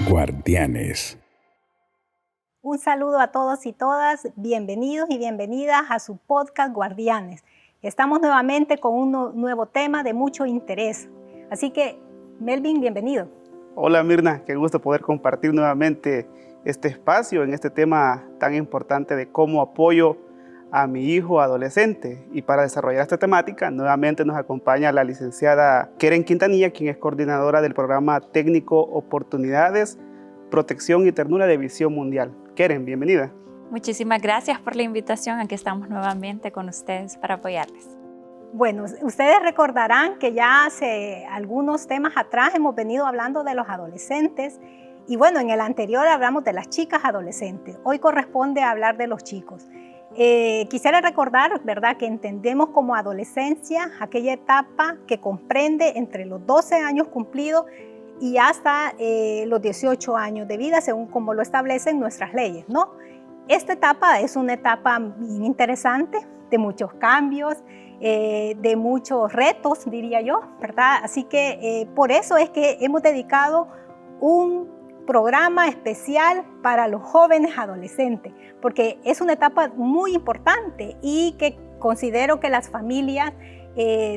Guardianes. Un saludo a todos y todas, bienvenidos y bienvenidas a su podcast Guardianes. Estamos nuevamente con un nuevo tema de mucho interés. Así que, Melvin, bienvenido. Hola Mirna, qué gusto poder compartir nuevamente este espacio en este tema tan importante de cómo apoyo a mi hijo adolescente. Y para desarrollar esta temática, nuevamente nos acompaña la licenciada Keren Quintanilla, quien es coordinadora del programa técnico Oportunidades, Protección y Ternura de Visión Mundial. Keren, bienvenida. Muchísimas gracias por la invitación. Aquí estamos nuevamente con ustedes para apoyarles. Bueno, ustedes recordarán que ya hace algunos temas atrás hemos venido hablando de los adolescentes y bueno, en el anterior hablamos de las chicas adolescentes. Hoy corresponde hablar de los chicos. Quisiera recordar, ¿verdad?, que entendemos como adolescencia aquella etapa que comprende entre los 12 años cumplidos y hasta los 18 años de vida, según como lo establecen nuestras leyes, ¿no? Esta etapa es una etapa bien interesante, de muchos cambios, de muchos retos, diría yo, ¿verdad? Así que por eso es que hemos dedicado un programa especial para los jóvenes adolescentes, porque es una etapa muy importante y que considero que las familias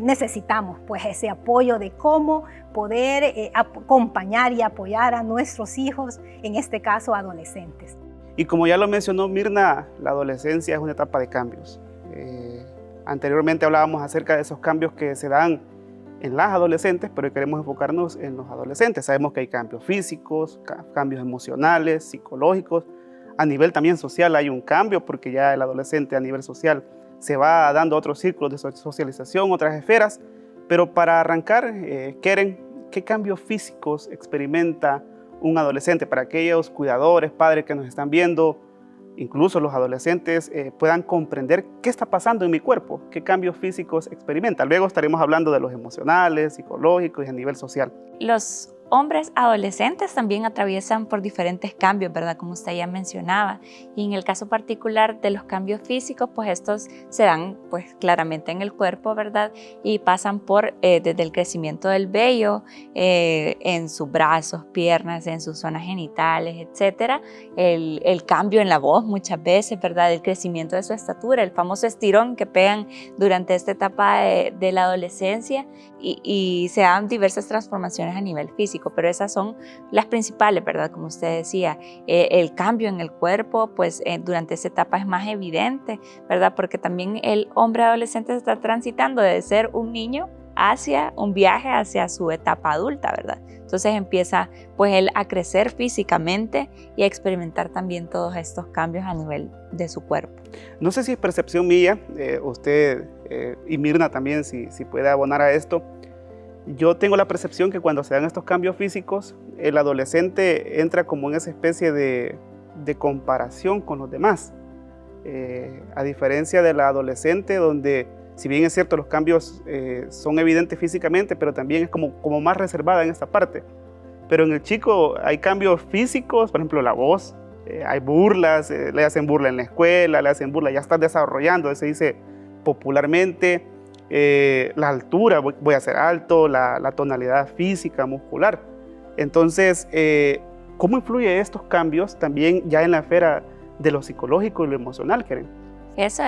necesitamos pues ese apoyo de cómo poder acompañar y apoyar a nuestros hijos, en este caso adolescentes. Y como ya lo mencionó Mirna, la adolescencia es una etapa de cambios. Anteriormente hablábamos acerca de esos cambios que se dan en las adolescentes, pero hoy queremos enfocarnos en los adolescentes. Sabemos que hay cambios físicos, cambios emocionales, psicológicos. A nivel también social hay un cambio, porque ya el adolescente a nivel social se va dando otros círculos de socialización, otras esferas. Pero para arrancar, Keren, ¿qué cambios físicos experimenta un adolescente? Para aquellos cuidadores, padres que nos están viendo, incluso los adolescentes puedan comprender qué está pasando en mi cuerpo, qué cambios físicos experimenta. Luego estaremos hablando de los emocionales, psicológicos y a nivel social. Los hombres adolescentes también atraviesan por diferentes cambios, ¿verdad? Como usted ya mencionaba. Y en el caso particular de los cambios físicos, pues estos se dan pues claramente en el cuerpo, ¿verdad? Y pasan por desde el crecimiento del vello, en sus brazos, piernas, en sus zonas genitales, etcétera. El cambio en la voz muchas veces, ¿verdad? El crecimiento de su estatura, el famoso estirón que pegan durante esta etapa de la adolescencia y se dan diversas transformaciones a nivel físico. Pero esas son las principales, ¿verdad? Como usted decía, el cambio en el cuerpo, pues durante esa etapa es más evidente, ¿verdad? Porque también el hombre adolescente está transitando de ser un niño hacia un viaje hacia su etapa adulta, ¿verdad? Entonces empieza pues él a crecer físicamente y a experimentar también todos estos cambios a nivel de su cuerpo. No sé si es percepción mía, usted y Mirna también, si puede abonar a esto. Yo tengo la percepción que cuando se dan estos cambios físicos, el adolescente entra como en esa especie de comparación con los demás. A diferencia de la adolescente, donde si bien es cierto los cambios son evidentes físicamente, pero también es como más reservada en esta parte. Pero en el chico hay cambios físicos, por ejemplo la voz, hay burlas, le hacen burla en la escuela, le hacen burla, ya está desarrollando, se dice popularmente. La altura, voy a ser alto, la tonalidad física, muscular. Entonces, ¿cómo influye estos cambios también ya en la esfera de lo psicológico y lo emocional, Keren? Eso,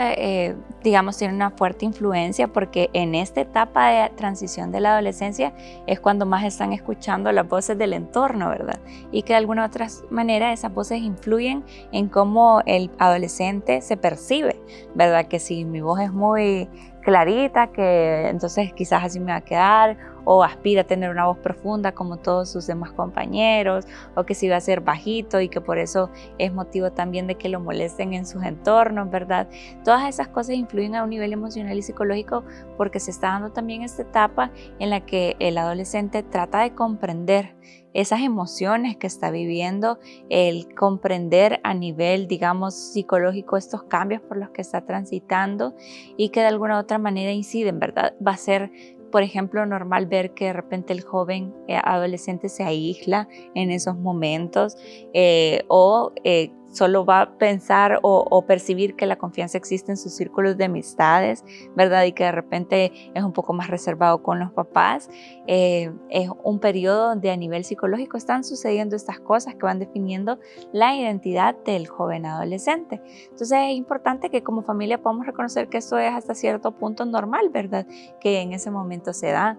digamos, tiene una fuerte influencia porque en esta etapa de transición de la adolescencia es cuando más están escuchando las voces del entorno, ¿verdad? Y que de alguna u otra manera esas voces influyen en cómo el adolescente se percibe, ¿verdad? Que si mi voz es muy clarita, que entonces quizás así me va a quedar, o aspira a tener una voz profunda como todos sus demás compañeros, o que si va a ser bajito y que por eso es motivo también de que lo molesten en sus entornos, ¿verdad? Todas esas cosas influyen a un nivel emocional y psicológico porque se está dando también esta etapa en la que el adolescente trata de comprender esas emociones que está viviendo, el comprender a nivel, digamos, psicológico estos cambios por los que está transitando y que de alguna u otra manera inciden, ¿verdad? Va a ser, por ejemplo, normal ver que de repente el joven adolescente se aísla en esos momentos o solo va a pensar o percibir que la confianza existe en sus círculos de amistades, ¿verdad? Y que de repente es un poco más reservado con los papás. Es un periodo donde a nivel psicológico están sucediendo estas cosas que van definiendo la identidad del joven adolescente. Entonces es importante que como familia podamos reconocer que esto es hasta cierto punto normal, ¿verdad? Que en ese momento se da.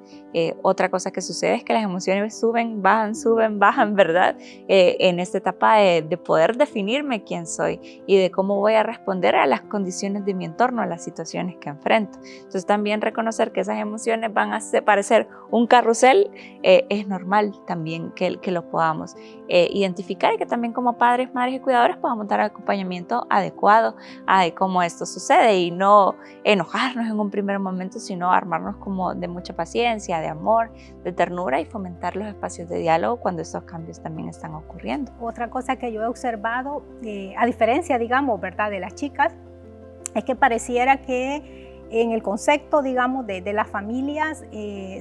Otra cosa que sucede es que las emociones suben, bajan, ¿verdad? En esta etapa de poder definirme quién soy y de cómo voy a responder a las condiciones de mi entorno, a las situaciones que enfrento. Entonces también reconocer que esas emociones van a parecer un carrusel, es normal también que lo podamos identificar y que también como padres, madres y cuidadores podamos dar acompañamiento adecuado a cómo esto sucede y no enojarnos en un primer momento, sino armarnos como de mucha paciencia, de amor, de ternura y fomentar los espacios de diálogo cuando estos cambios también están ocurriendo. Otra cosa que yo he observado, a diferencia, digamos, ¿verdad?, de las chicas, es que pareciera que en el concepto, digamos, de las familias,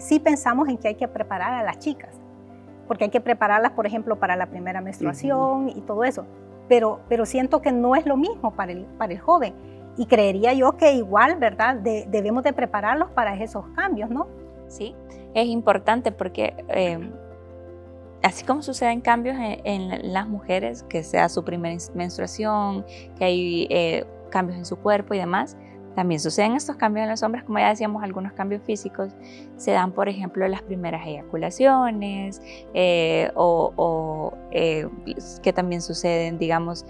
sí pensamos en que hay que preparar a las chicas, porque hay que prepararlas, por ejemplo, para la primera menstruación y todo eso, pero siento que no es lo mismo para el joven, y creería yo que igual, ¿verdad?, debemos de prepararlos para esos cambios, ¿no? Sí, es importante porque así como suceden cambios en las mujeres, que sea su primera menstruación, que hay cambios en su cuerpo y demás, también suceden estos cambios en los hombres, como ya decíamos, algunos cambios físicos se dan, por ejemplo, las primeras eyaculaciones que también suceden, digamos,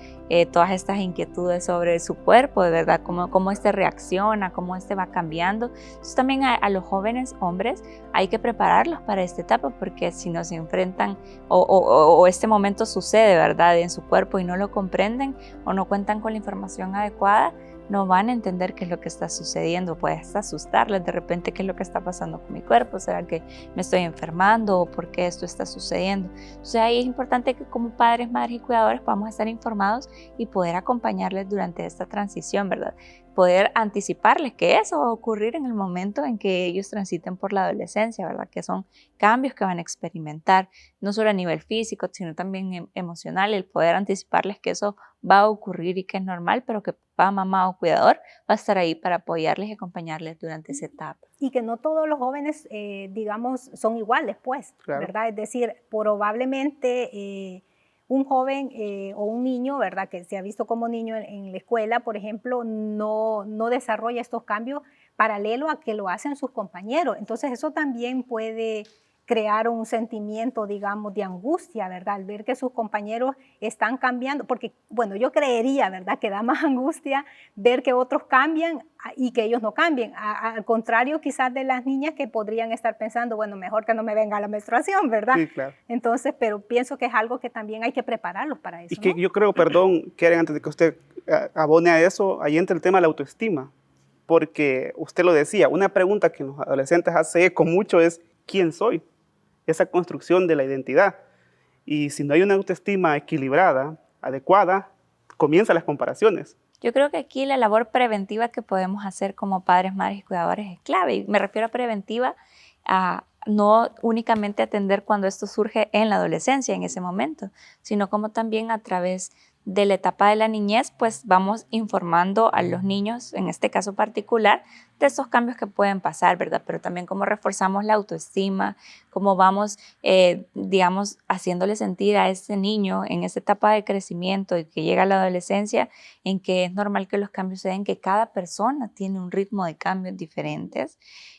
todas estas inquietudes sobre su cuerpo, de verdad, cómo este reacciona, cómo este va cambiando. Entonces también a los jóvenes hombres hay que prepararlos para esta etapa, porque si no se enfrentan o este momento sucede, ¿verdad?, en su cuerpo y no lo comprenden o no cuentan con la información adecuada, no van a entender qué es lo que está sucediendo, puede hasta asustarles de repente qué es lo que está pasando con mi cuerpo, ¿será que me estoy enfermando o por qué esto está sucediendo? Entonces ahí es importante que como padres, madres y cuidadores podamos estar informados y poder acompañarles durante esta transición, ¿verdad? Poder anticiparles que eso va a ocurrir en el momento en que ellos transiten por la adolescencia, ¿verdad? Que son cambios que van a experimentar, no solo a nivel físico, sino también emocional, el poder anticiparles que eso va a ocurrir y que es normal, pero que papá, mamá o cuidador va a estar ahí para apoyarles y acompañarles durante esa etapa. Y que no todos los jóvenes, digamos, son iguales, pues, Claro. ¿verdad? Es decir, probablemente un joven o un niño, ¿verdad?, que se ha visto como niño en la escuela, por ejemplo, no desarrolla estos cambios paralelo a que lo hacen sus compañeros. Entonces eso también puede crear un sentimiento, digamos, de angustia, ¿verdad?, al ver que sus compañeros están cambiando, porque, bueno, yo creería, ¿verdad?, que da más angustia ver que otros cambian y que ellos no cambien, al contrario quizás de las niñas que podrían estar pensando, bueno, mejor que no me venga la menstruación, ¿verdad? Sí, claro. Entonces, pero pienso que es algo que también hay que prepararlos para eso, Y que ¿no? yo creo, perdón, Karen, antes de que usted abone a eso, ahí entra el tema de la autoestima, porque usted lo decía, una pregunta que los adolescentes hace eco mucho es, ¿quién soy? Esa construcción de la identidad. Y si no hay una autoestima equilibrada, adecuada, comienzan las comparaciones. Yo creo que aquí la labor preventiva que podemos hacer como padres, madres y cuidadores es clave. Y me refiero a preventiva a no únicamente atender cuando esto surge en la adolescencia, en ese momento, sino como también a través de la etapa de la niñez, pues vamos informando a los niños, en este caso particular, de estos cambios que pueden pasar, ¿verdad? Pero también cómo reforzamos la autoestima, cómo vamos, digamos, haciéndole sentir a ese niño en esa etapa de crecimiento y que llega a la adolescencia, en que es normal que los cambios se den, que cada persona tiene un ritmo de cambios diferentes,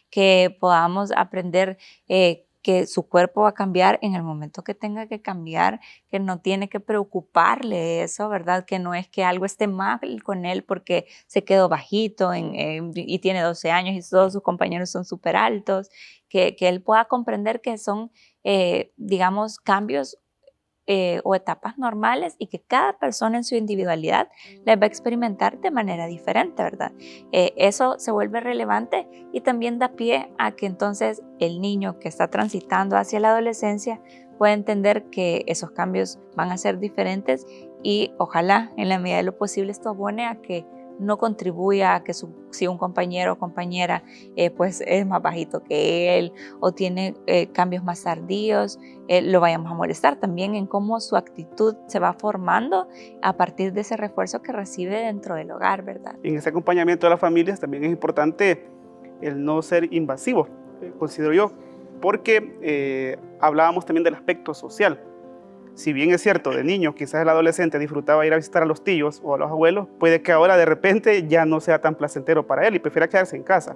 que podamos aprender que su cuerpo va a cambiar en el momento que tenga que cambiar, que no tiene que preocuparle eso, ¿verdad? Que no es que algo esté mal con él porque se quedó bajito y tiene 12 años y todos sus compañeros son súper altos, que él pueda comprender que son, digamos, cambios o etapas normales y que cada persona en su individualidad las va a experimentar de manera diferente, ¿verdad? Eso se vuelve relevante y también da pie a que entonces el niño que está transitando hacia la adolescencia pueda entender que esos cambios van a ser diferentes y ojalá en la medida de lo posible esto abone a que no contribuya a que si un compañero o compañera pues es más bajito que él o tiene cambios más tardíos, lo vayamos a molestar. También en cómo su actitud se va formando a partir de ese refuerzo que recibe dentro del hogar, ¿verdad? En ese acompañamiento de las familias también es importante el no ser invasivo, considero yo, porque hablábamos también del aspecto social. Si bien es cierto, de niño quizás el adolescente disfrutaba ir a visitar a los tíos o a los abuelos, puede que ahora de repente ya no sea tan placentero para él y prefiera quedarse en casa.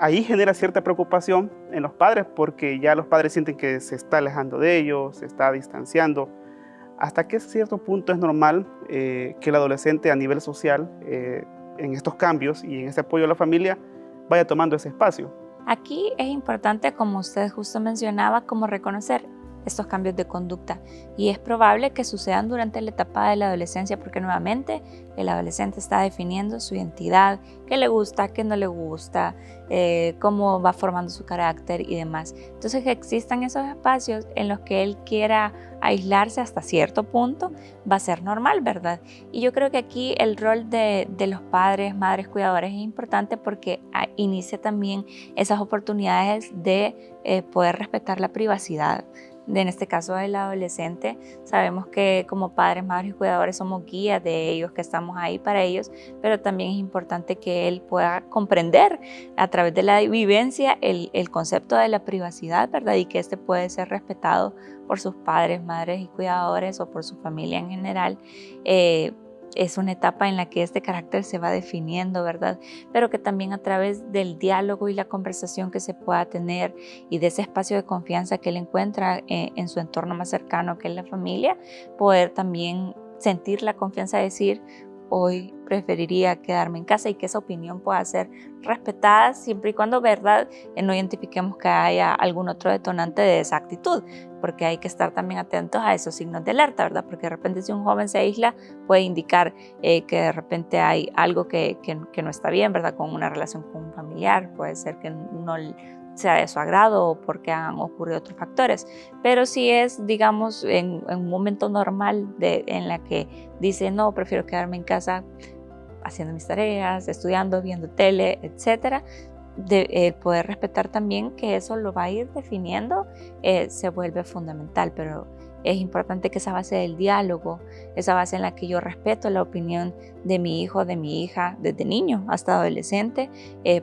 Ahí genera cierta preocupación en los padres porque ya los padres sienten que se está alejando de ellos, se está distanciando. Hasta que cierto punto es normal que el adolescente a nivel social, en estos cambios y en este apoyo a la familia, vaya tomando ese espacio. Aquí es importante, como usted justo mencionaba, como reconocer estos cambios de conducta y es probable que sucedan durante la etapa de la adolescencia porque nuevamente el adolescente está definiendo su identidad, qué le gusta, qué no le gusta, cómo va formando su carácter y demás. Entonces que existan esos espacios en los que él quiera aislarse hasta cierto punto va a ser normal, ¿verdad? Y yo creo que aquí el rol de los padres, madres, cuidadores es importante porque inicia también esas oportunidades de poder respetar la privacidad. En este caso del adolescente, sabemos que como padres, madres y cuidadores somos guías de ellos, que estamos ahí para ellos, pero también es importante que él pueda comprender a través de la vivencia el concepto de la privacidad, ¿verdad? Y que este puede ser respetado por sus padres, madres y cuidadores o por su familia en general. Es una etapa en la que este carácter se va definiendo, ¿verdad? Pero que también a través del diálogo y la conversación que se pueda tener y de ese espacio de confianza que él encuentra en su entorno más cercano, que es la familia, poder también sentir la confianza de decir, hoy preferiría quedarme en casa y que esa opinión pueda ser respetada siempre y cuando, ¿verdad?, no identifiquemos que haya algún otro detonante de esa actitud, porque hay que estar también atentos a esos signos de alerta, ¿verdad? Porque de repente si un joven se aísla puede indicar que de repente hay algo que no está bien, ¿verdad? Con una relación con un familiar, puede ser que no sea de su agrado o porque han ocurrido otros factores, pero si es, digamos, en un momento normal en la que dice, no, prefiero quedarme en casa haciendo mis tareas, estudiando, viendo tele, etcétera, poder respetar también que eso lo va a ir definiendo, se vuelve fundamental, pero es importante que esa base del diálogo, esa base en la que yo respeto la opinión de mi hijo, de mi hija, desde niño hasta adolescente,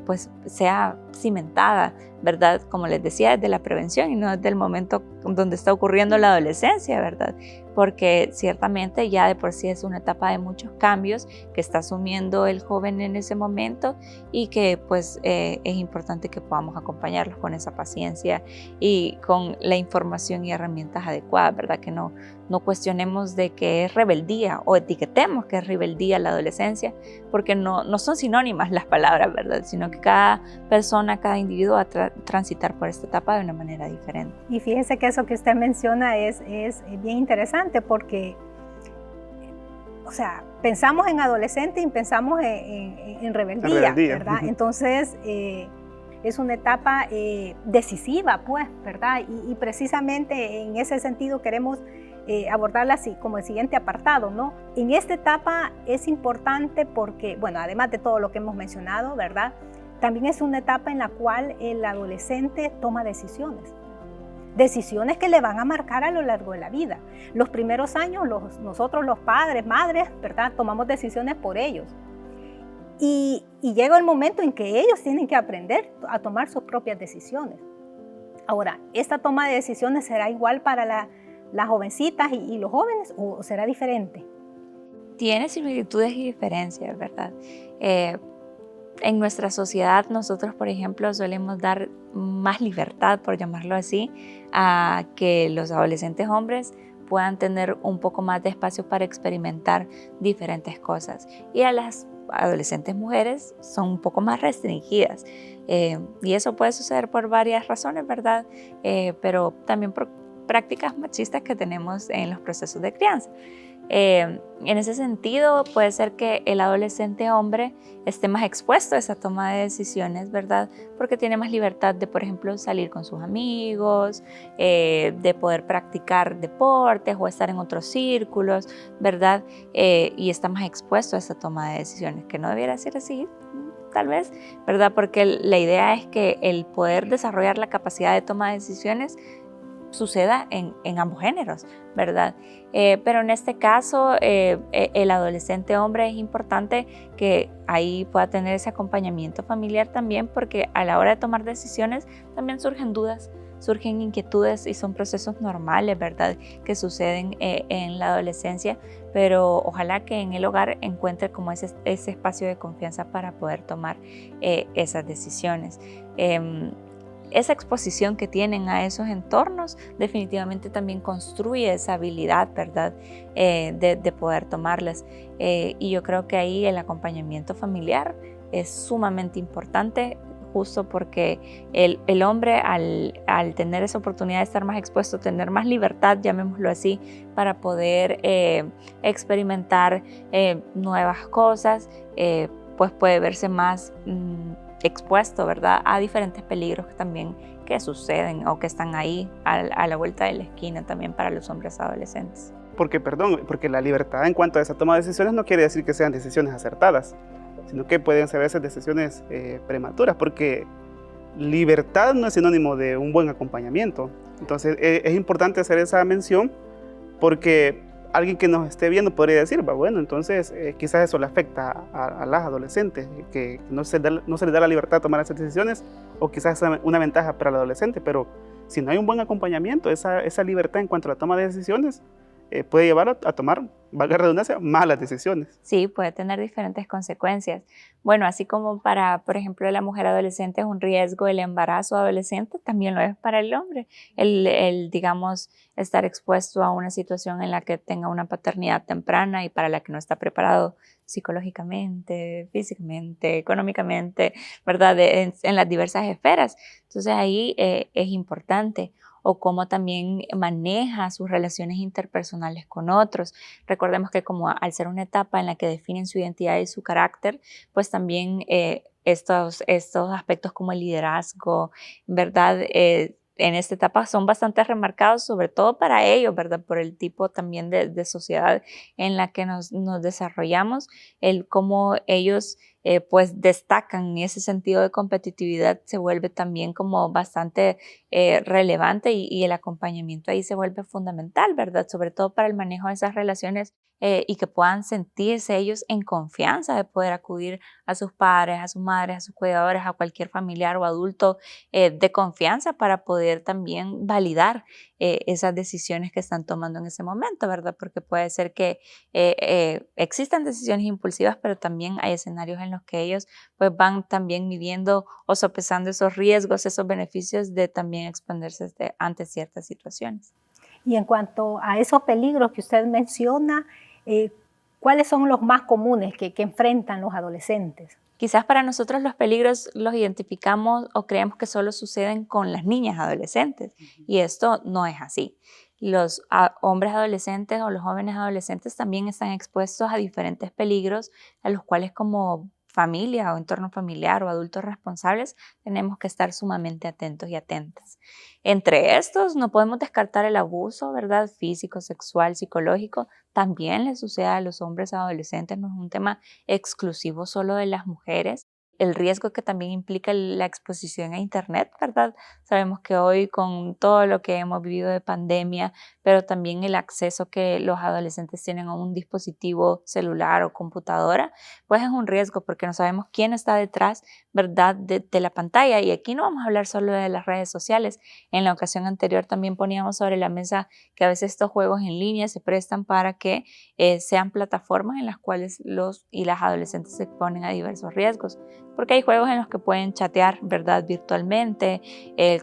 pues sea cimentada, ¿verdad? Como les decía, desde la prevención y no desde el momento donde está ocurriendo la adolescencia, ¿verdad? Porque ciertamente ya de por sí es una etapa de muchos cambios que está asumiendo el joven en ese momento y que pues es importante que podamos acompañarlos con esa paciencia y con la información y herramientas adecuadas, ¿verdad? Que no cuestionemos de que es rebeldía o etiquetemos que es rebeldía la adolescencia, porque no son sinónimas las palabras, ¿verdad? Sino que cada persona, cada individuo va a transitar por esta etapa de una manera diferente. Y fíjese que eso que usted menciona es bien interesante porque, o sea, pensamos en adolescente y pensamos en rebeldía, ¿verdad? Entonces, es una etapa decisiva, pues, ¿verdad? Y precisamente en ese sentido queremos abordarla así, como el siguiente apartado, ¿no? En esta etapa es importante porque, bueno, además de todo lo que hemos mencionado, ¿verdad? También es una etapa en la cual el adolescente toma decisiones que le van a marcar a lo largo de la vida. Los primeros años, nosotros los padres, madres, ¿verdad? Tomamos decisiones por ellos. Y llega el momento en que ellos tienen que aprender a tomar sus propias decisiones. Ahora, ¿esta toma de decisiones será igual para las jovencitas y los jóvenes o será diferente? Tiene similitudes y diferencias, ¿verdad? En nuestra sociedad nosotros, por ejemplo, solemos dar más libertad, por llamarlo así, a que los adolescentes hombres puedan tener un poco más de espacio para experimentar diferentes cosas. Y a las adolescentes mujeres son un poco más restringidas. Y eso puede suceder por varias razones, ¿verdad? Pero también por prácticas machistas que tenemos en los procesos de crianza. En ese sentido, puede ser que el adolescente hombre esté más expuesto a esa toma de decisiones, ¿verdad? Porque tiene más libertad de, por ejemplo, salir con sus amigos, de poder practicar deportes o estar en otros círculos, ¿verdad? Y está más expuesto a esa toma de decisiones, que no debiera ser así, tal vez, ¿verdad? Porque la idea es que el poder desarrollar la capacidad de toma de decisiones suceda en ambos géneros, ¿verdad? Pero en este caso, el adolescente hombre es importante que ahí pueda tener ese acompañamiento familiar también, porque a la hora de tomar decisiones también surgen dudas, surgen inquietudes y son procesos normales, ¿verdad?, que suceden en la adolescencia, pero ojalá que en el hogar encuentre como ese espacio de confianza para poder tomar esas decisiones. Esa exposición que tienen a esos entornos definitivamente también construye esa habilidad, ¿verdad?, de poder tomarlas. Y yo creo que ahí el acompañamiento familiar es sumamente importante, justo porque el hombre al tener esa oportunidad de estar más expuesto, tener más libertad, llamémoslo así, para poder experimentar nuevas cosas, pues puede verse más expuesto, ¿verdad?, a diferentes peligros que suceden o que están ahí a la vuelta de la esquina también para los hombres adolescentes. Porque la libertad en cuanto a esa toma de decisiones no quiere decir que sean decisiones acertadas, sino que pueden ser esas decisiones prematuras, porque libertad no es sinónimo de un buen acompañamiento. Entonces es importante hacer esa mención, porque alguien que nos esté viendo podría decir, bueno, entonces quizás eso le afecta a las adolescentes, que no se les da la libertad de tomar esas decisiones, o quizás es una ventaja para el adolescente, pero si no hay un buen acompañamiento, esa libertad en cuanto a la toma de decisiones puede llevar a tomar, valga la redundancia, malas decisiones. Sí, puede tener diferentes consecuencias. Bueno, así como para, por ejemplo, la mujer adolescente es un riesgo el embarazo adolescente, también lo es para el hombre. Digamos, estar expuesto a una situación en la que tenga una paternidad temprana y para la que no está preparado psicológicamente, físicamente, económicamente, ¿verdad?, en las diversas esferas. Entonces ahí es importante. O cómo también maneja sus relaciones interpersonales con otros. Recordemos que como al ser una etapa en la que definen su identidad y su carácter, pues también estos aspectos como el liderazgo, ¿verdad?, en esta etapa son bastante remarcados, sobre todo para ellos, ¿verdad?, por el tipo también de sociedad en la que nos desarrollamos, el cómo ellos pues destacan, y ese sentido de competitividad se vuelve también como bastante relevante y el acompañamiento ahí se vuelve fundamental, ¿verdad?, sobre todo para el manejo de esas relaciones y que puedan sentirse ellos en confianza de poder acudir a sus padres, a sus madres, a sus cuidadores, a cualquier familiar o adulto de confianza para poder también validar esas decisiones que están tomando en ese momento, ¿verdad? Porque puede ser que existan decisiones impulsivas, pero también hay escenarios en los que ellos pues van también midiendo o sopesando esos riesgos, esos beneficios de también exponerse ante ciertas situaciones. Y en cuanto a esos peligros que usted menciona, ¿cuáles son los más comunes que enfrentan los adolescentes? Quizás para nosotros los peligros los identificamos o creemos que solo suceden con las niñas adolescentes, y esto no es así. Los hombres adolescentes o los jóvenes adolescentes también están expuestos a diferentes peligros a los cuales como familia o entorno familiar o adultos responsables tenemos que estar sumamente atentos y atentas. Entre estos no podemos descartar el abuso, ¿verdad?, físico, sexual, psicológico. También le sucede a los hombres adolescentes, no es un tema exclusivo solo de las mujeres. El riesgo que también implica la exposición a Internet, ¿verdad? Sabemos que hoy con todo lo que hemos vivido de pandemia, pero también el acceso que los adolescentes tienen a un dispositivo celular o computadora, pues es un riesgo porque no sabemos quién está detrás, ¿verdad?, de la pantalla. Y aquí no vamos a hablar solo de las redes sociales. En la ocasión anterior también poníamos sobre la mesa que a veces estos juegos en línea se prestan para que sean plataformas en las cuales los y las adolescentes se exponen a diversos riesgos. Porque hay juegos en los que pueden chatear, ¿verdad?, virtualmente,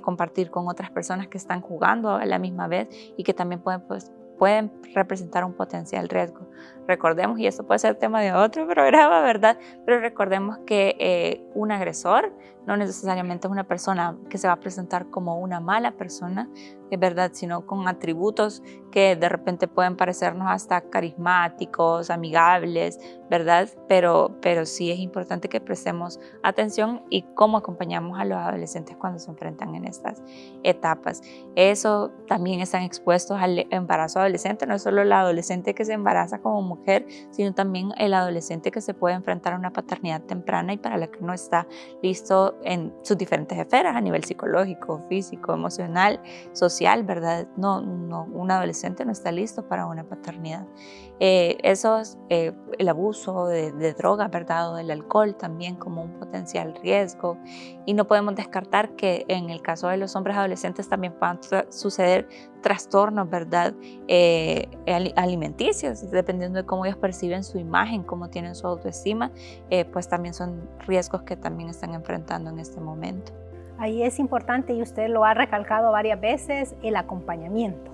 compartir con otras personas que están jugando a la misma vez y que también pueden representar un potencial riesgo. Recordemos, y esto puede ser tema de otro programa, ¿verdad?, pero recordemos que un agresor no necesariamente es una persona que se va a presentar como una mala persona, es verdad, sino con atributos que de repente pueden parecernos hasta carismáticos, amigables, ¿verdad? Pero sí es importante que prestemos atención y cómo acompañamos a los adolescentes cuando se enfrentan en estas etapas. Eso también están expuestos al embarazo adolescente, no es solo la adolescente que se embaraza como mujer, sino también el adolescente que se puede enfrentar a una paternidad temprana y para la que no está listo en sus diferentes esferas, a nivel psicológico, físico, emocional, social, ¿verdad? No, un adolescente no está listo para una paternidad. Eso es el abuso de drogas, ¿verdad? O del alcohol también como un potencial riesgo. Y no podemos descartar que en el caso de los hombres adolescentes también puedan suceder trastornos, ¿verdad? Alimenticios, dependiendo de cómo ellos perciben su imagen, cómo tienen su autoestima, pues también son riesgos que también están enfrentando en este momento. Ahí es importante, y usted lo ha recalcado varias veces, el acompañamiento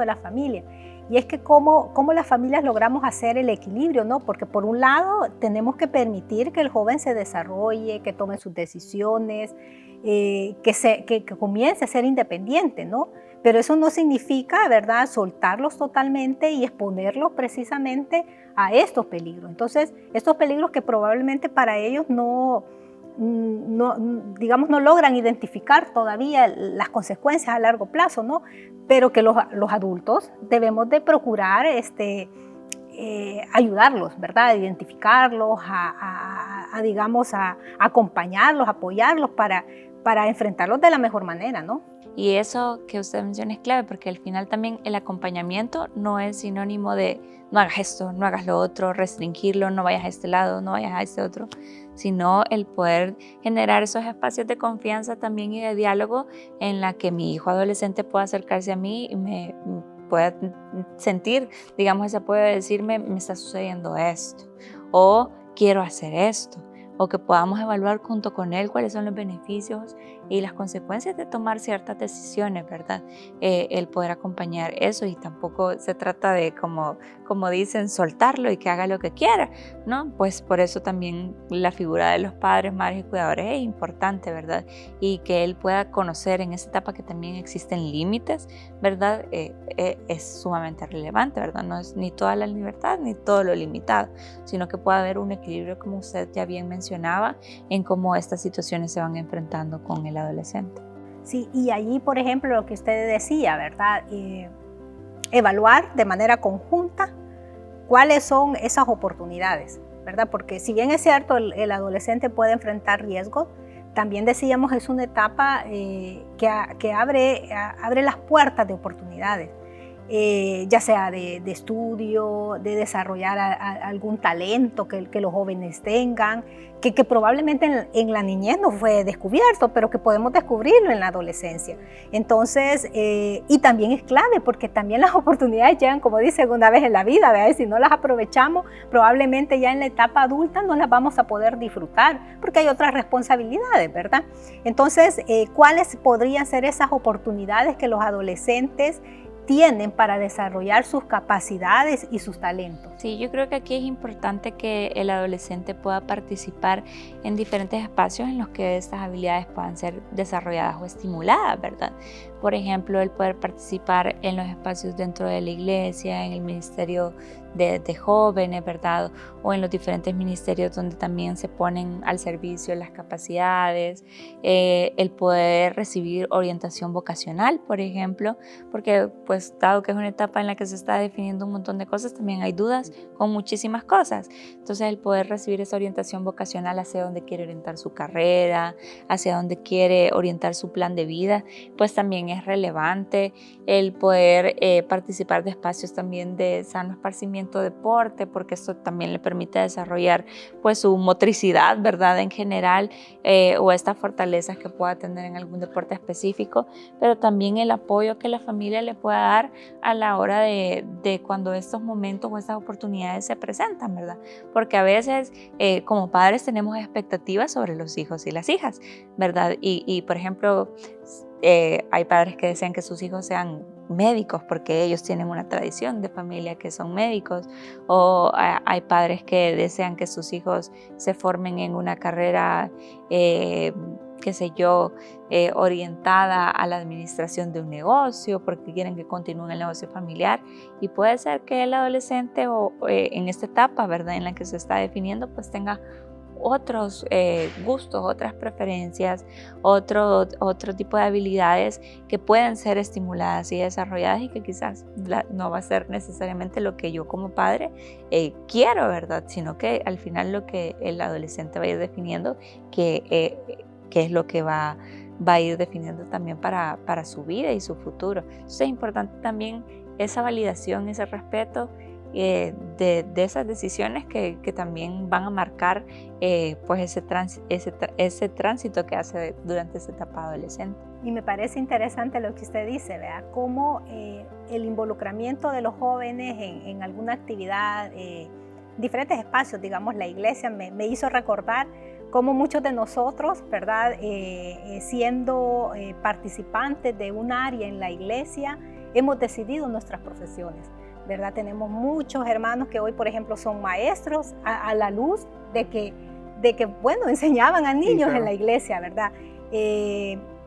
de la familia. Y es que cómo las familias logramos hacer el equilibrio, ¿no? Porque por un lado tenemos que permitir que el joven se desarrolle, que tome sus decisiones, que comience a ser independiente, ¿no? Pero eso no significa, ¿verdad?, soltarlos totalmente y exponerlos precisamente a estos peligros. Entonces, estos peligros que probablemente para ellos no logran identificar todavía las consecuencias a largo plazo, ¿no? Pero que los adultos debemos de procurar ayudarlos, ¿verdad? A identificarlos, a acompañarlos, apoyarlos para enfrentarlos de la mejor manera, ¿no? Y eso que usted menciona es clave, porque al final también el acompañamiento no es sinónimo de no hagas esto, no hagas lo otro, restringirlo, no vayas a este lado, no vayas a este otro, sino el poder generar esos espacios de confianza también y de diálogo en la que mi hijo adolescente pueda acercarse a mí y me pueda sentir, digamos, ese apoyo de decirme, me está sucediendo esto, o quiero hacer esto, o que podamos evaluar junto con él cuáles son los beneficios y las consecuencias de tomar ciertas decisiones, ¿verdad? El poder acompañar eso, y tampoco se trata de, como dicen, soltarlo y que haga lo que quiera, ¿no? Pues por eso también la figura de los padres, madres y cuidadores es importante, ¿verdad? Y que él pueda conocer en esa etapa que también existen límites, ¿verdad? Es sumamente relevante, ¿verdad? No es ni toda la libertad ni todo lo limitado, sino que pueda haber un equilibrio, como usted ya bien mencionaba, en cómo estas situaciones se van enfrentando con el adolescente. Sí, y allí, por ejemplo, lo que usted decía, ¿verdad? Evaluar de manera conjunta cuáles son esas oportunidades, ¿verdad? Porque si bien es cierto, el adolescente puede enfrentar riesgos, también decíamos es una etapa que abre las puertas de oportunidades. Ya sea de estudio, de desarrollar algún talento que los jóvenes tengan, que probablemente en la niñez no fue descubierto, pero que podemos descubrirlo en la adolescencia. Entonces, y también es clave, porque también las oportunidades llegan, como dice, segunda vez en la vida, ¿verdad? Si no las aprovechamos, probablemente ya en la etapa adulta no las vamos a poder disfrutar, porque hay otras responsabilidades, ¿verdad? Entonces, ¿cuáles podrían ser esas oportunidades que los adolescentes tienen para desarrollar sus capacidades y sus talentos? Sí, yo creo que aquí es importante que el adolescente pueda participar en diferentes espacios en los que estas habilidades puedan ser desarrolladas o estimuladas, ¿verdad? Por ejemplo, el poder participar en los espacios dentro de la iglesia, en el ministerio de jóvenes, ¿verdad? O en los diferentes ministerios donde también se ponen al servicio las capacidades, el poder recibir orientación vocacional, por ejemplo, porque pues dado que es una etapa en la que se está definiendo un montón de cosas, también hay dudas con muchísimas cosas. Entonces el poder recibir esa orientación vocacional hacia dónde quiere orientar su carrera, hacia dónde quiere orientar su plan de vida, pues también es relevante. El poder participar de espacios también de sano esparcimiento, deporte, porque esto también le permite desarrollar pues su motricidad, ¿verdad? En general, o estas fortalezas que pueda tener en algún deporte específico, pero también el apoyo que la familia le pueda dar a la hora de cuando estos momentos o estas oportunidades se presentan, ¿verdad? Porque a veces como padres tenemos expectativas sobre los hijos y las hijas, ¿verdad? Y por ejemplo, hay padres que desean que sus hijos sean médicos porque ellos tienen una tradición de familia que son médicos, o hay padres que desean que sus hijos se formen en una carrera, qué sé yo, orientada a la administración de un negocio porque quieren que continúe el negocio familiar, y puede ser que el adolescente o en esta etapa, ¿verdad?, en la que se está definiendo, pues tenga otros gustos, otras preferencias, otro tipo de habilidades que pueden ser estimuladas y desarrolladas, y que quizás no va a ser necesariamente lo que yo como padre quiero, ¿verdad? Sino que al final lo que el adolescente va a ir definiendo, que es lo que va a ir definiendo también para su vida y su futuro. Entonces es importante también esa validación, ese respeto de esas decisiones que también van a marcar pues ese tránsito que hace durante esa etapa adolescente. Y me parece interesante lo que usted dice, ¿verdad? Cómo el involucramiento de los jóvenes en alguna actividad, diferentes espacios, digamos, la iglesia me hizo recordar cómo muchos de nosotros, ¿verdad? Siendo participantes de un área en la iglesia, hemos decidido nuestras profesiones, ¿verdad? Tenemos muchos hermanos que hoy, por ejemplo, son maestros a la luz de que, bueno, enseñaban a niños, sí, claro, en la iglesia, ¿verdad?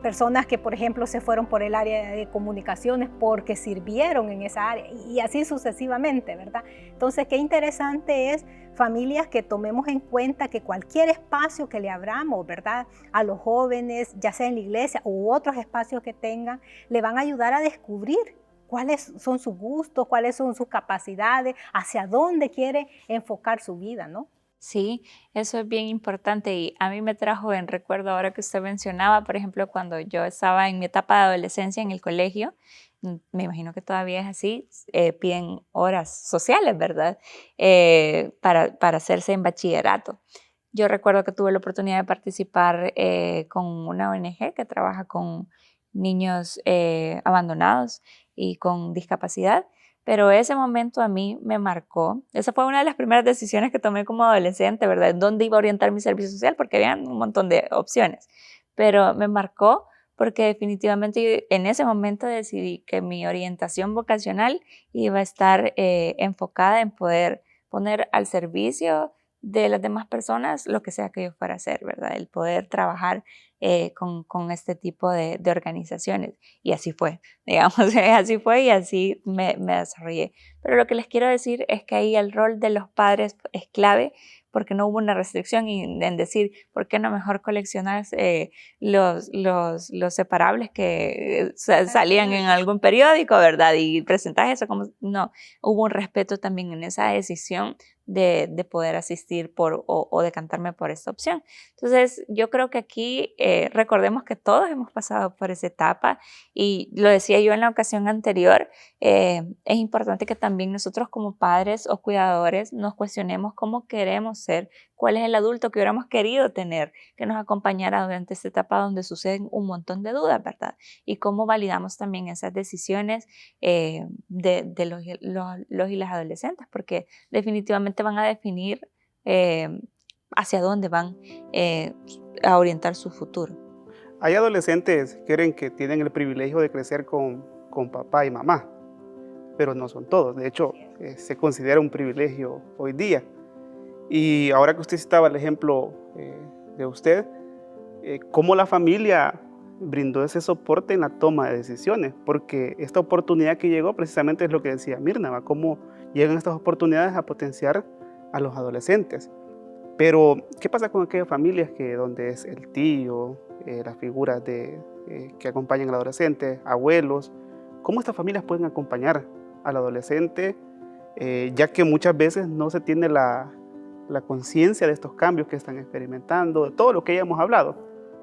Personas que, por ejemplo, se fueron por el área de comunicaciones porque sirvieron en esa área, y así sucesivamente, ¿verdad? Entonces, qué interesante es familias que tomemos en cuenta que cualquier espacio que le abramos, ¿verdad?, a los jóvenes, ya sea en la iglesia u otros espacios que tengan, le van a ayudar a descubrir cuáles son sus gustos, cuáles son sus capacidades, hacia dónde quiere enfocar su vida, ¿no? Sí, eso es bien importante, y a mí me trajo en recuerdo ahora que usted mencionaba, por ejemplo, cuando yo estaba en mi etapa de adolescencia en el colegio, me imagino que todavía es así, piden horas sociales, ¿verdad? Para hacerse en bachillerato. Yo recuerdo que tuve la oportunidad de participar con una ONG que trabaja con niños abandonados y con discapacidad, pero ese momento a mí me marcó. Esa fue una de las primeras decisiones que tomé como adolescente, ¿verdad? ¿Dónde iba a orientar mi servicio social? Porque había un montón de opciones, pero me marcó porque definitivamente en ese momento decidí que mi orientación vocacional iba a estar enfocada en poder poner al servicio de las demás personas lo que sea que yo fuera a hacer, ¿verdad? El poder trabajar con este tipo de organizaciones. Y así fue, digamos, así fue y así me desarrollé. Pero lo que les quiero decir es que ahí el rol de los padres es clave, porque no hubo una restricción en decir, ¿por qué no mejor coleccionar los separables que salían en algún periódico, ¿verdad? Y presentar eso como... No, hubo un respeto también en esa decisión de poder asistir o decantarme por esta opción. Entonces, yo creo que aquí recordemos que todos hemos pasado por esa etapa, y lo decía yo en la ocasión anterior, es importante que también nosotros como padres o cuidadores nos cuestionemos cómo queremos ser, cuál es el adulto que hubiéramos querido tener, que nos acompañara durante esta etapa donde suceden un montón de dudas, ¿verdad? Y cómo validamos también esas decisiones de los y las adolescentes, porque definitivamente van a definir hacia dónde van a orientar su futuro. Hay adolescentes que creen que tienen el privilegio de crecer con papá y mamá, pero no son todos. De hecho, se considera un privilegio hoy día. Y ahora que usted citaba el ejemplo de usted, cómo la familia brindó ese soporte en la toma de decisiones, porque esta oportunidad que llegó precisamente es lo que decía Mirna, ¿va? Cómo llegan estas oportunidades a potenciar a los adolescentes. Pero, ¿qué pasa con aquellas familias donde es el tío, las figuras que acompañan al adolescente, abuelos? ¿Cómo estas familias pueden acompañar al adolescente, ya que muchas veces no se tiene la conciencia de estos cambios que están experimentando, de todo lo que ya hemos hablado?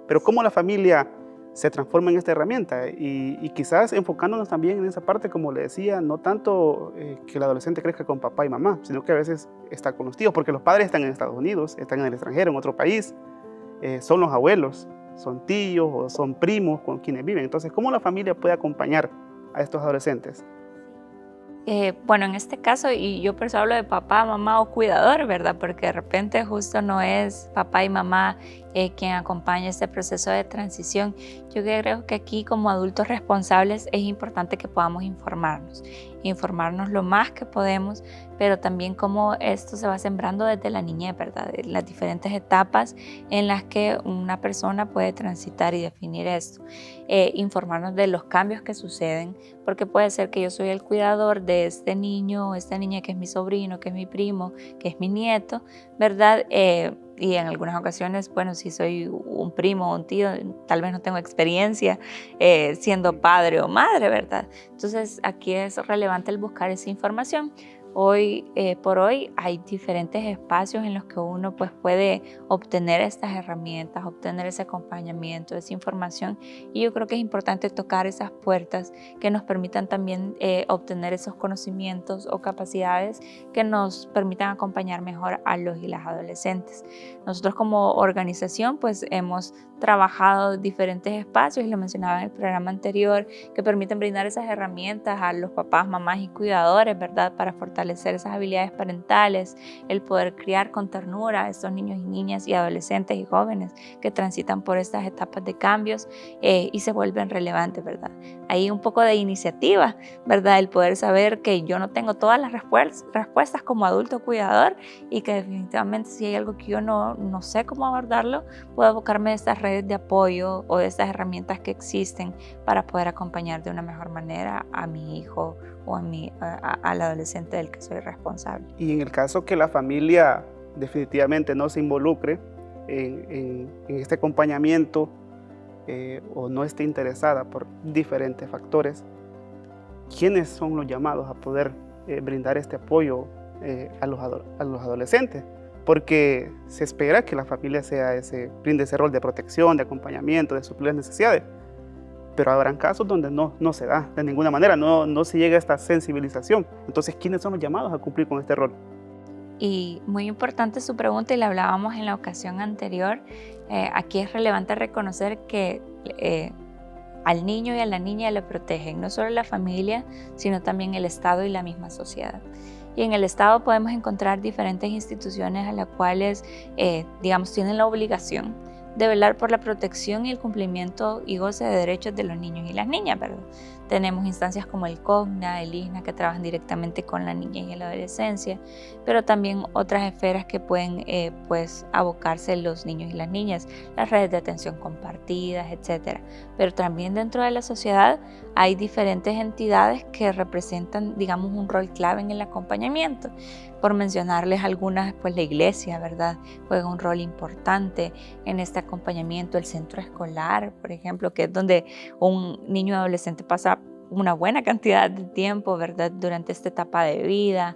Pero ¿cómo la familia se transforma en esta herramienta? Y quizás enfocándonos también en esa parte, como le decía, no tanto que el adolescente crezca con papá y mamá, sino que a veces está con los tíos, porque los padres están en Estados Unidos, están en el extranjero, en otro país, son los abuelos, son tíos o son primos con quienes viven. Entonces, ¿cómo la familia puede acompañar a estos adolescentes? Bueno, en este caso, y yo por eso hablo de papá, mamá o cuidador, ¿verdad? Porque de repente justo no es papá y mamá quien acompaña este proceso de transición. Yo creo que aquí como adultos responsables es importante que podamos informarnos lo más que podemos, pero también cómo esto se va sembrando desde la niñez, ¿verdad? Las diferentes etapas en las que una persona puede transitar y definir esto. Informarnos de los cambios que suceden, porque puede ser que yo soy el cuidador de este niño o esta niña que es mi sobrino, que es mi primo, que es mi nieto, ¿verdad? Y en algunas ocasiones, bueno, si soy un primo o un tío, tal vez no tengo experiencia siendo padre o madre, ¿verdad? Entonces aquí es relevante el buscar esa información. Hoy por hoy hay diferentes espacios en los que uno pues, puede obtener estas herramientas, obtener ese acompañamiento, esa información, y yo creo que es importante tocar esas puertas que nos permitan también obtener esos conocimientos o capacidades que nos permitan acompañar mejor a los y las adolescentes. Nosotros como organización pues hemos trabajado diferentes espacios, y lo mencionaba en el programa anterior, que permiten brindar esas herramientas a los papás, mamás y cuidadores, ¿verdad? Para fortalecer esas habilidades parentales, el poder criar con ternura a estos niños y niñas y adolescentes y jóvenes que transitan por estas etapas de cambios y se vuelven relevantes, ¿verdad? Hay un poco de iniciativa, ¿verdad? El poder saber que yo no tengo todas las respuestas como adulto cuidador, y que definitivamente si hay algo que yo no sé cómo abordarlo, puedo abocarme de estas redes de apoyo o de estas herramientas que existen para poder acompañar de una mejor manera a mi hijo o al adolescente del que soy responsable. Y en el caso que la familia definitivamente no se involucre en este acompañamiento o no esté interesada por diferentes factores, ¿quiénes son los llamados a poder brindar este apoyo a los adolescentes? Porque se espera que la familia brinde ese rol de protección, de acompañamiento, de suplir las necesidades. Pero habrán casos donde no se da de ninguna manera, no se llega a esta sensibilización. Entonces, ¿quiénes son los llamados a cumplir con este rol? Y muy importante su pregunta, y la hablábamos en la ocasión anterior. Aquí es relevante reconocer que al niño y a la niña le protegen no solo la familia, sino también el Estado y la misma sociedad. Y en el Estado podemos encontrar diferentes instituciones a las cuales, digamos, tienen la obligación de velar por la protección y el cumplimiento y goce de derechos de los niños y las niñas, ¿verdad? Tenemos instancias como el COGNA, el ISNA, que trabajan directamente con la niñez y la adolescencia, pero también otras esferas que pueden pues, abocarse los niños y las niñas, las redes de atención compartidas, etc. Pero también dentro de la sociedad hay diferentes entidades que representan, digamos, un rol clave en el acompañamiento. Por mencionarles algunas, pues la iglesia, ¿verdad? Juega un rol importante en este acompañamiento. El centro escolar, por ejemplo, que es donde un niño o adolescente pasa una buena cantidad de tiempo, ¿verdad? Durante esta etapa de vida.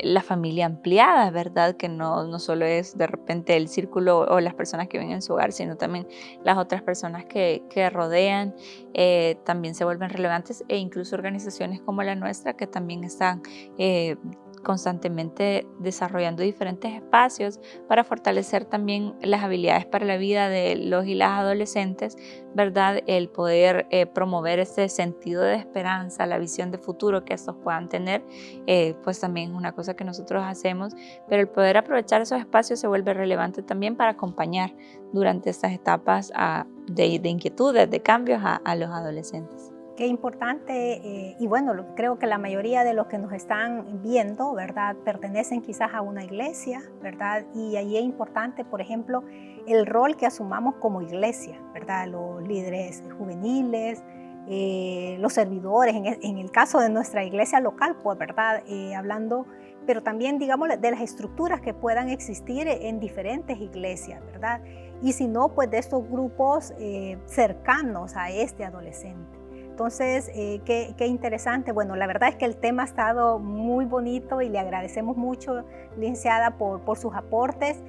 La familia ampliada, ¿verdad? Que no solo es de repente el círculo o las personas que viven en su hogar, sino también las otras personas que rodean, también se vuelven relevantes, e incluso organizaciones como la nuestra que también están constantemente desarrollando diferentes espacios para fortalecer también las habilidades para la vida de los y las adolescentes, ¿verdad? El poder promover ese sentido de esperanza, la visión de futuro que estos puedan tener, pues también es una cosa que nosotros hacemos, pero el poder aprovechar esos espacios se vuelve relevante también para acompañar durante estas etapas de inquietudes, de cambios a los adolescentes. Qué importante, y bueno, creo que la mayoría de los que nos están viendo, ¿verdad?, pertenecen quizás a una iglesia, ¿verdad? Y ahí es importante, por ejemplo, el rol que asumamos como iglesia, ¿verdad? Los líderes juveniles, los servidores, en el caso de nuestra iglesia local, pues, ¿verdad? Hablando, pero también, digamos, de las estructuras que puedan existir en diferentes iglesias, ¿verdad? Y si no, pues de estos grupos cercanos a este adolescente. Entonces, qué interesante. Bueno, la verdad es que el tema ha estado muy bonito y le agradecemos mucho, licenciada, por sus aportes.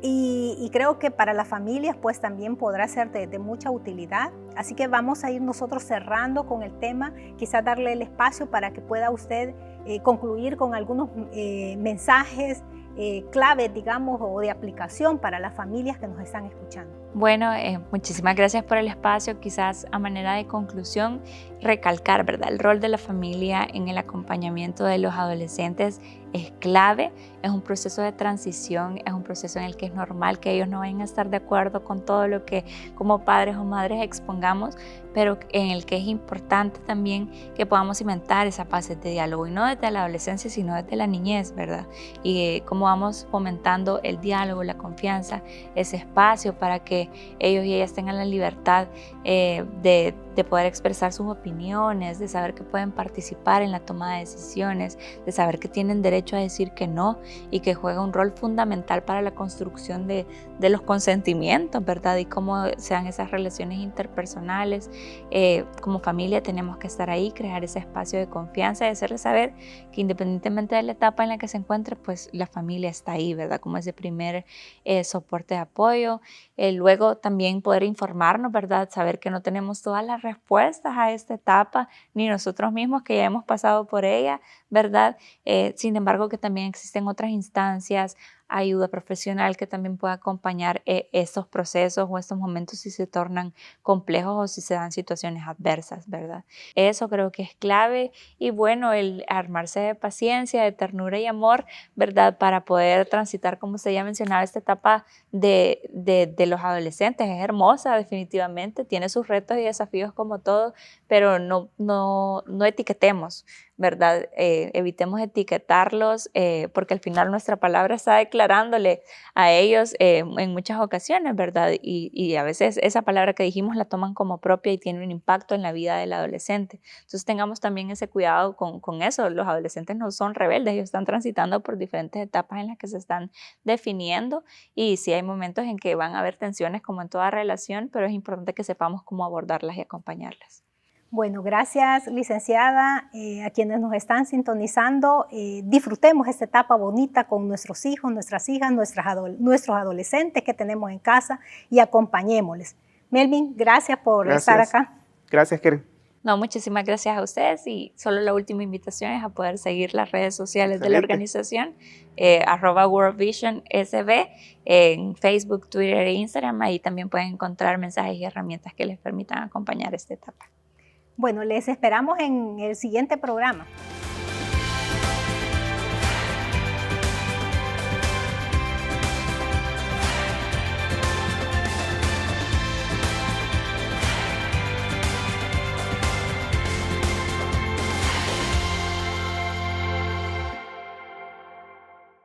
Y creo que para las familias pues también podrá ser de mucha utilidad. Así que vamos a ir nosotros cerrando con el tema, quizás darle el espacio para que pueda usted concluir con algunos mensajes claves, digamos, o de aplicación para las familias que nos están escuchando. Bueno, muchísimas gracias por el espacio. Quizás a manera de conclusión, recalcar, ¿verdad? El rol de la familia en el acompañamiento de los adolescentes es clave, es un proceso de transición, es un proceso en el que es normal que ellos no vayan a estar de acuerdo con todo lo que como padres o madres expongamos, pero en el que es importante también que podamos cimentar esa base de diálogo, y no desde la adolescencia, sino desde la niñez, ¿verdad? Y cómo vamos fomentando el diálogo, la confianza, ese espacio para que ellos y ellas tengan la libertad de poder expresar sus opiniones, de saber que pueden participar en la toma de decisiones, de saber que tienen derecho a decir que no y que juega un rol fundamental para la construcción de los consentimientos, ¿verdad? Y cómo sean esas relaciones interpersonales. Como familia tenemos que estar ahí, crear ese espacio de confianza y hacerles saber que independientemente de la etapa en la que se encuentre, pues la familia está ahí, ¿verdad? Como ese primer soporte de apoyo. Luego también poder informarnos, ¿verdad? Saber que no tenemos todas las respuestas a esta etapa, ni nosotros mismos que ya hemos pasado por ella, ¿verdad? Sin embargo, que también existen otras instancias, ayuda profesional que también pueda acompañar estos procesos o estos momentos si se tornan complejos o si se dan situaciones adversas, ¿verdad? Eso creo que es clave, y bueno, el armarse de paciencia, de ternura y amor, ¿verdad? Para poder transitar, como usted ya mencionaba, esta etapa de los adolescentes. Es hermosa, definitivamente, tiene sus retos y desafíos como todo, pero no etiquetemos, ¿verdad? Evitemos etiquetarlos, porque al final nuestra palabra está declarándole a ellos en muchas ocasiones, ¿verdad? Y a veces esa palabra que dijimos la toman como propia y tiene un impacto en la vida del adolescente. Entonces tengamos también ese cuidado con eso. Los adolescentes no son rebeldes, ellos están transitando por diferentes etapas en las que se están definiendo, y sí hay momentos en que van a haber tensiones como en toda relación, pero es importante que sepamos cómo abordarlas y acompañarlas. Bueno, gracias, licenciada. A quienes nos están sintonizando, disfrutemos esta etapa bonita con nuestros hijos, nuestras hijas, nuestros adolescentes que tenemos en casa, y acompañémosles. Melvin, gracias por estar acá. Gracias, Keren. No, muchísimas gracias a ustedes, y solo la última invitación es a poder seguir las redes sociales de la organización, @WorldVisionSB, en Facebook, Twitter e Instagram. Ahí también pueden encontrar mensajes y herramientas que les permitan acompañar esta etapa. Bueno, les esperamos en el siguiente programa.